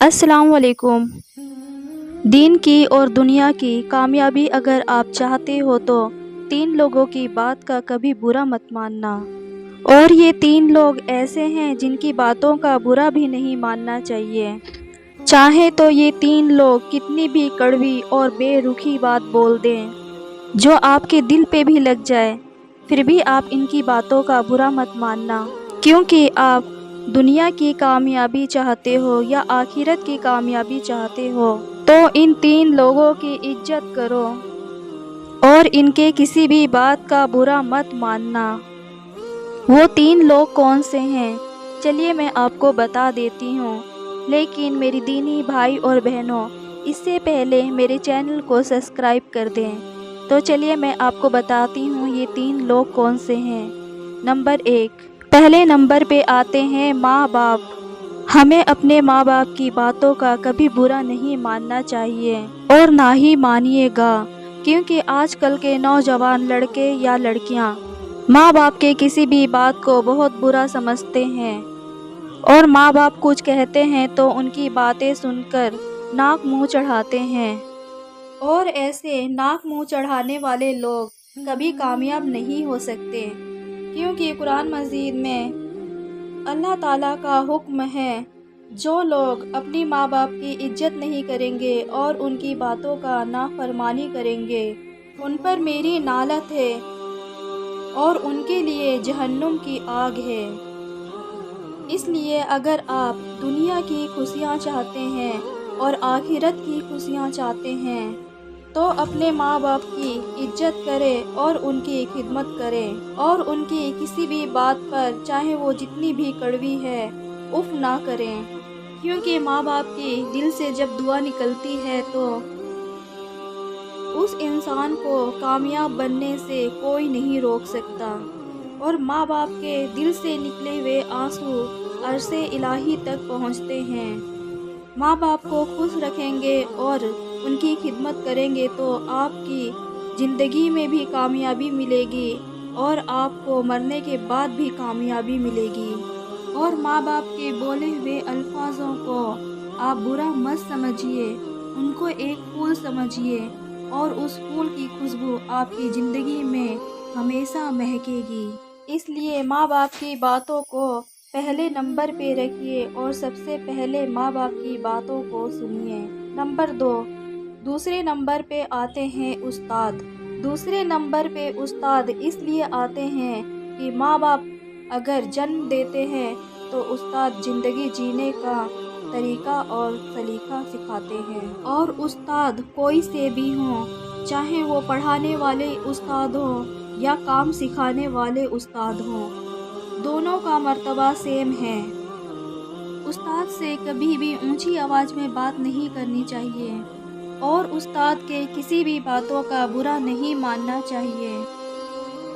अस्सलाम वालेकुम। दीन की और दुनिया की कामयाबी अगर आप चाहते हो तो 3 लोगों की बात का कभी बुरा मत मानना। और ये 3 लोग ऐसे हैं जिनकी बातों का बुरा भी नहीं मानना चाहिए। चाहे तो ये 3 लोग कितनी भी कड़वी और बेरुखी बात बोल दें, जो आपके दिल पे भी लग जाए, फिर भी आप इनकी बातों का बुरा मत मानना। क्योंकि आप दुनिया की कामयाबी चाहते हो या आखिरत की कामयाबी चाहते हो, तो इन 3 लोगों की इज्जत करो और इनके किसी भी बात का बुरा मत मानना। वो 3 लोग कौन से हैं? चलिए मैं आपको बता देती हूँ, लेकिन मेरी दीनी भाई और बहनों, इससे पहले मेरे चैनल को सब्सक्राइब कर दें। तो चलिए मैं आपको बताती हूँ ये 3 लोग कौन से हैं। नंबर 1, पहले नंबर पे आते हैं माँ बाप। हमें अपने माँ बाप की बातों का कभी बुरा नहीं मानना चाहिए और ना ही मानिएगा, क्योंकि आजकल के नौजवान लड़के या लड़कियाँ माँ बाप के किसी भी बात को बहुत बुरा समझते हैं और माँ बाप कुछ कहते हैं तो उनकी बातें सुनकर नाक मुंह चढ़ाते हैं। और ऐसे नाक मुंह चढ़ाने वाले लोग कभी कामयाब नहीं हो सकते, क्योंकि कुरान मजीद में अल्लाह ताला का हुक्म है, जो लोग अपनी माँ बाप की इज्जत नहीं करेंगे और उनकी बातों का नाफरमानी करेंगे, उन पर मेरी नालत है और उनके लिए जहन्नुम की आग है। इसलिए अगर आप दुनिया की खुशियाँ चाहते हैं और आखिरत की खुशियाँ चाहते हैं, तो अपने माँ बाप की इज्जत करें और उनकी खिदमत करें और उनकी किसी भी बात पर, चाहे वो जितनी भी कड़वी है, उफ ना करें। क्योंकि माँ बाप की दिल से जब दुआ निकलती है तो उस इंसान को कामयाब बनने से कोई नहीं रोक सकता। और माँ बाप के दिल से निकले हुए आंसू अर्शे इलाही तक पहुँचते हैं। माँ बाप को खुश रखेंगे और उनकी खिदमत करेंगे तो आपकी ज़िंदगी में भी कामयाबी मिलेगी और आपको मरने के बाद भी कामयाबी मिलेगी। और माँ बाप के बोले हुए अल्फाजों को आप बुरा मत समझिए, उनको एक फूल समझिए और उस फूल की खुशबू आपकी ज़िंदगी में हमेशा महकेगी। इसलिए माँ बाप की बातों को पहले नंबर पे रखिए और सबसे पहले माँ बाप की बातों को सुनिए। नंबर 2, दूसरे नंबर पे आते हैं उस्ताद। दूसरे नंबर पे उस्ताद इसलिए आते हैं कि माँ बाप अगर जन्म देते हैं तो उस्ताद ज़िंदगी जीने का तरीका और सलीका सिखाते हैं। और उस्ताद कोई से भी हों, चाहे वो पढ़ाने वाले उस्ताद हों या काम सिखाने वाले उस्ताद हों, दोनों का मर्तबा सेम है। उस्ताद से कभी भी ऊंची आवाज़ में बात नहीं करनी चाहिए और उस्ताद के किसी भी बातों का बुरा नहीं मानना चाहिए।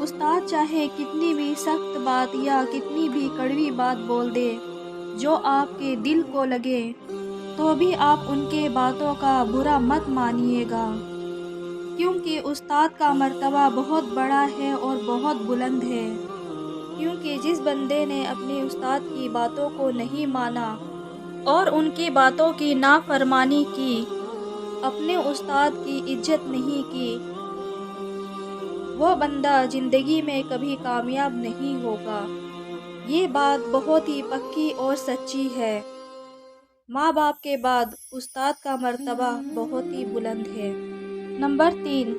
उस्ताद चाहे कितनी भी सख्त बात या कितनी भी कड़वी बात बोल दे, जो आपके दिल को लगे, तो भी आप उनके बातों का बुरा मत मानिएगा, क्योंकि उस्ताद का मर्तबा बहुत बड़ा है और बहुत बुलंद है। क्योंकि जिस बंदे ने अपने उस्ताद की बातों को नहीं माना और उनकी बातों की नाफरमानी की, अपने उस्ताद की इज्जत नहीं की, वो बंदा ज़िंदगी में कभी कामयाब नहीं होगा। ये बात बहुत ही पक्की और सच्ची है। माँ बाप के बाद उस्ताद का मर्तबा बहुत ही बुलंद है। नंबर 3,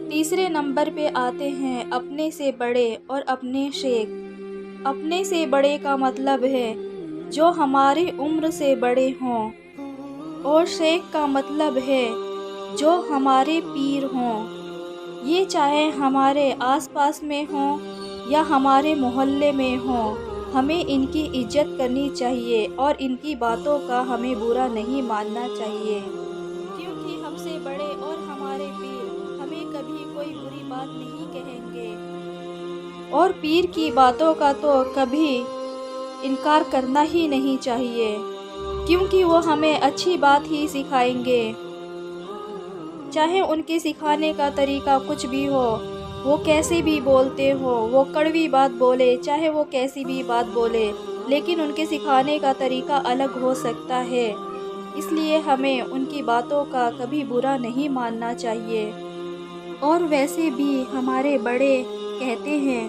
तीसरे नंबर पे आते हैं अपने से बड़े और अपने शेख। अपने से बड़े का मतलब है जो हमारी उम्र से बड़े हों, और शेख का मतलब है जो हमारे पीर हों। ये चाहे हमारे आसपास में हों या हमारे मोहल्ले में हों, हमें इनकी इज्जत करनी चाहिए और इनकी बातों का हमें बुरा नहीं मानना चाहिए, क्योंकि हमसे बड़े और हमारे पीर हमें कभी कोई बुरी बात नहीं कहेंगे। और पीर की बातों का तो कभी इनकार करना ही नहीं चाहिए, क्योंकि वो हमें अच्छी बात ही सिखाएंगे। चाहे उनके सिखाने का तरीका कुछ भी हो, वो कैसे भी बोलते हो, वो कड़वी बात बोले, चाहे वो कैसी भी बात बोले, लेकिन उनके सिखाने का तरीका अलग हो सकता है। اس لیے ہمیں ان کی باتوں کا کبھی برا نہیں ماننا چاہیے۔ اور ویسے بھی ہمارے بڑے کہتے ہیں،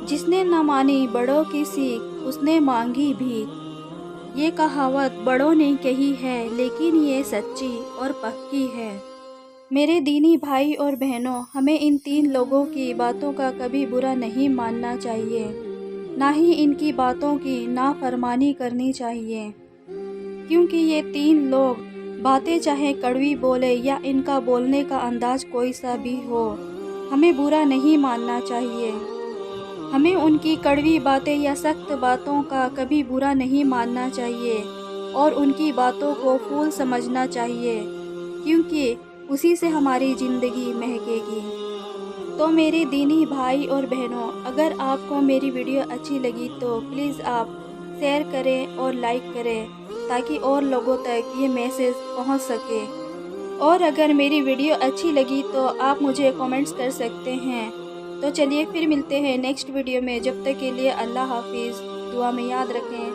جس نے نہ مانی بڑوں کی سیکھ اس نے مانگی بھی۔ یہ کہاوت بڑوں نے کہی ہے، لیکن یہ سچی اور پکی ہے۔ میرے دینی بھائی اور بہنوں، ہمیں ان 3 لوگوں کی باتوں کا کبھی برا نہیں ماننا چاہیے، نہ ہی ان کی باتوں کی نافرمانی کرنی چاہیے، کیونکہ یہ 3 لوگ باتیں چاہے کڑوی بولے یا ان کا بولنے کا انداز کوئی سا بھی ہو، ہمیں برا نہیں ماننا چاہیے۔ ہمیں ان کی کڑوی باتیں یا سخت باتوں کا کبھی برا نہیں ماننا چاہیے اور ان کی باتوں کو پھول سمجھنا چاہیے، کیونکہ اسی سے ہماری زندگی مہکے گی۔ تو میرے دینی بھائی اور بہنوں، اگر آپ کو میری ویڈیو اچھی لگی تو پلیز آپ شیئر کریں اور لائک کریں، تاکہ اور لوگوں تک یہ میسیج پہنچ سکے۔ اور اگر میری ویڈیو اچھی لگی تو آپ مجھے کمنٹس کر سکتے ہیں۔ تو چلیے پھر ملتے ہیں نیکسٹ ویڈیو میں، جب تک کے لیے اللہ حافظ، دعا میں یاد رکھیں۔